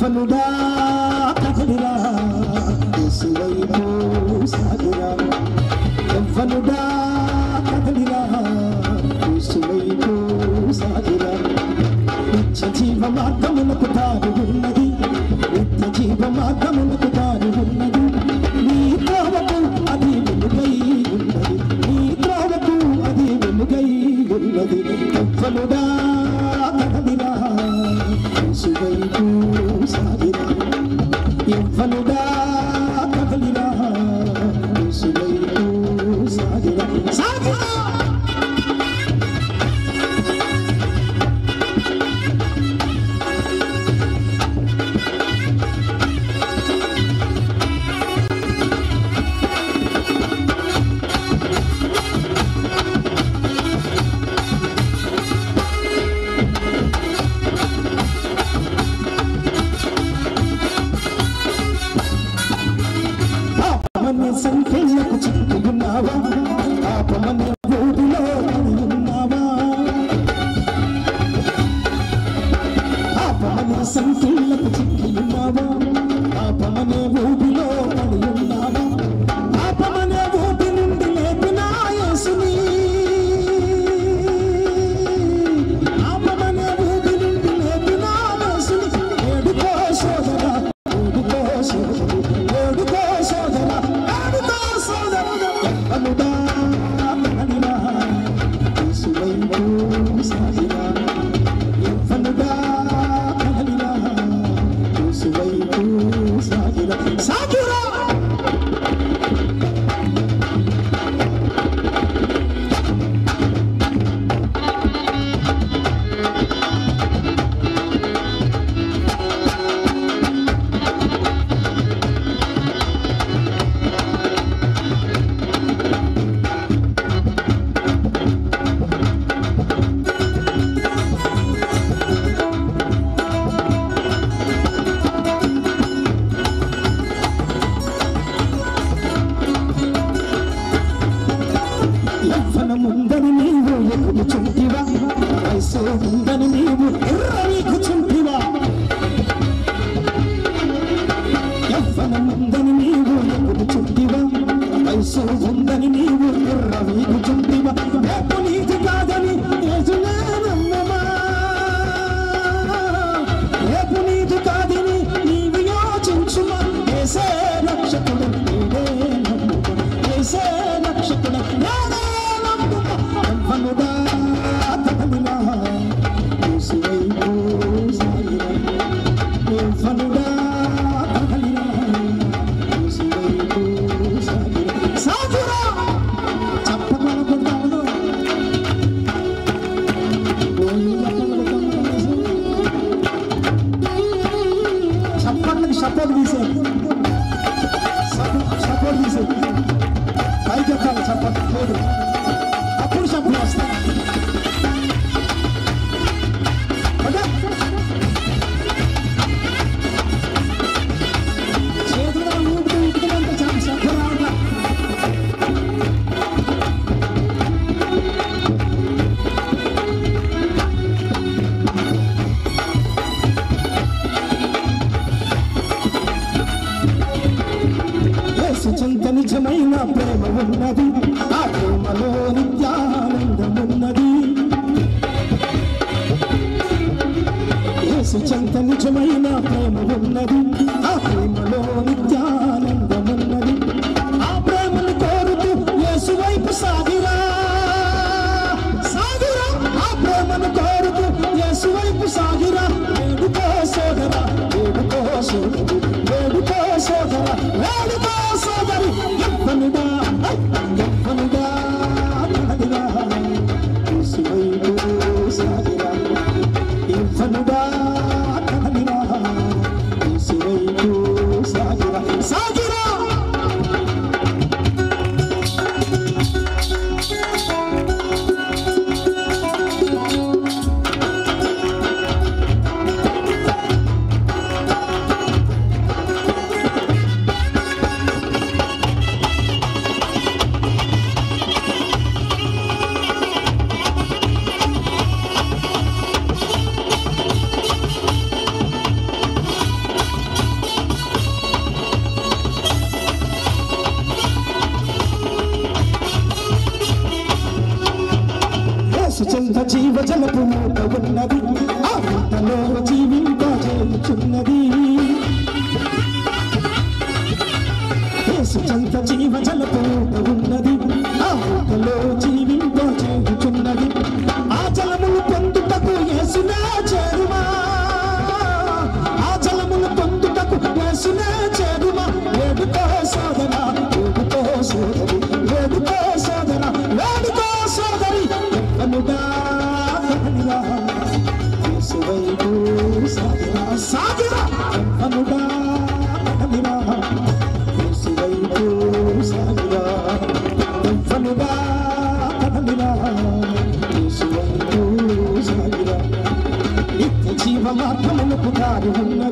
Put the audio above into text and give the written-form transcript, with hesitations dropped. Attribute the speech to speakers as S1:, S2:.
S1: యవ్వనుడా కదలిరా యేసువైపు సాగిరా యవ్వనుడా కదలిరా యేసువైపు సాగిరా నిత్య జీవ మార్గమునకు దారి ఉన్నది నిత్య జీవ మార్గమునకు దారి ఉన్నది నీ త్రోవకు అది వెలుగై ఉన్నది నీ త్రోవకు అది వెలుగై ఉన్నది యవ్వనుడా కదలిరా యేసువైపు సాగిరా యవ్వనుడా కదలిరా యేసువైపు సాగిరా సాగిరా సంఖ్యలకు చిక్కున్నావా పాపమనే ఊరిలో ఉన్నావా పాపమనే సంఖ్యలకు చిక్కున్నావా పాపమనే ఊరిలో ఉన్నావా పాపమనే ఊరి నుండి లేపిన యేసుని పాపమనే ఊరి నుండి లేపిన యేసుని ఏడుకో సోదరా ఏడుకో సోదరు ఏడుకో సోదరా యవ్వనుడా కదలిరా యేసువైపు సాగిరా యవ్వనుడా కదలిరా యేసువైపు సాగిరా సాగిరా యవ్వనముందని నీవు ఎక్కుచుంటివా వయసు ఉందని నీవు ఎర్రవీకుచుంటివా యవ్వనముందని నీవు ఎక్కుచుంటివా వయసు ఉందని నీవు ఎర్రవీకుచుంటివా రేపు నీది కాదని యేసునే నమ్మమా రేపు నీది కాదని నీవు యోచించుమా యేసే రక్షకుడు నీవే నమ్ముమా యేసే రక్షకుడు యవ్వనుడా కదలిరా యేసువైపు సాగిరా యవ్వనుడా కదలిరా యేసువైపు సాగిరా సాగిరా చప్పకొనకుంటాను చప్పట్లకి సపోర్ట్ తీసేది సపోర్ట్ తీసేది పైకి ఎక్కాలి చప్పట్ లేదు అప్పుడు శబ్దం వస్తాయి చేతులు ఊపిరి ఊపుతుందంటే చాలా శబ్దం రావట్లా యేసు చెంత నిజమైన ప్రేమ ఉన్నది ఆ ప్రేమలో నిత్యానందమున్నది యేసు చెంత నిజమైన ప్రేమ ఉన్నది ఆ ప్రేమలో నిత్యానందమున్నది ఆ ప్రేమను కోరుతూ యేసు వైపు సాగిరా సాగిరా ఆ ప్రేమను కోరుతూ యేసు వైపు సాగిరా వేడుకో సోదరా వేడుకో సోదరు వేడుకో సోదరా వేడుకో సోదరి యవ్వనుడా యవ్వనుడా కదలిరా యేసువైపు సాగిరా యవ్వనుడా కదలిరా యేసువైపు సాగిరా సాగిరా జీవజలపు మూట ఉన్నది ఆ మూటలో జీవింపజేయుచున్నది యేసు చెంత జీవజలపు మూట ఉన్నది ఆ మూటలో జీవింపజేయుచున్నది ఆ జలములు పొందుటకు యేసునే చేరుమా ఆ జలములు పొందుటకు యేసునే చేరుమా వేడుకో సోదరా వేడుకో సోదరి వేడుకో సోదరా వేడుకో సోదరి కనుడా కనుడా యేసువైపు సాగిరా సాగిరా కనుడా కనుడా యేసువైపు సాగిరా కనుడా కనుడా యేసువైపు సాగిరా నిత్య జీవ మార్గములకు దారి ఉన్న